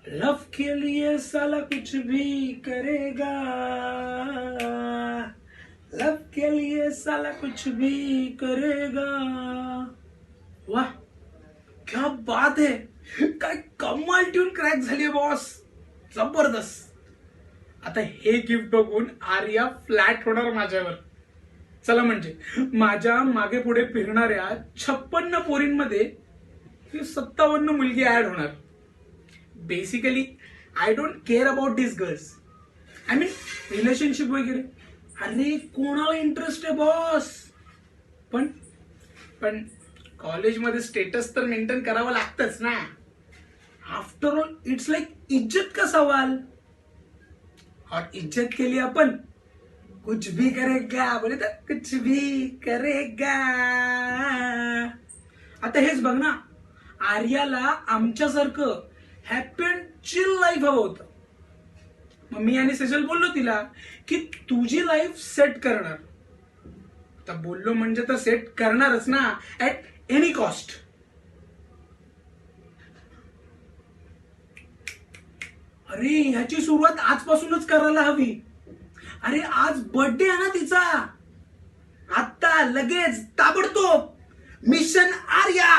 लव के लिए साला कुछ भी करेगा, लव के लिए साला कुछ भी करेगा. वाह क्या बात आहे. काय कमाल ट्यून क्रॅक झाली बॉस, जबरदस्त. आता हे गिफ्ट बघून आर्या फ्लॅट होणार माझ्यावर. चला म्हणजे माझ्या मागे पुढे फिरणाऱ्या 56 पोरींमध्ये 57 मुलगी ऍड होणार. Basically I don't care about this girls. I mean relationship वगैरे अरे कोणाला इंटरेस्ट आहे बॉस. पण पण कॉलेजमध्ये स्टेटस तर मेंटेन करावं लागतंच ना. आफ्टर ऑल इट्स लाइक इज्जत का सवाल. और इज्जत के लिए अपन कुछ भी करेगा, बोले तर कुछ भी करेगा. आता हेच बघ ना, आर्याला आमच्यासारखं हॅपी अँड चिल लाईफ हवं होतं. मग मी आणि सेजल बोललो तिला की तुझी लाईफ सेट करणार. आता बोललो म्हणजे तर सेट करणारच ना, ऍट एनी कॉस्ट. अरे ह्याची सुरुवात आजपासूनच करायला हवी. अरे आज बर्थडे आहे ना तिचा. आता लगेच ताबडतोब मिशन आर्या.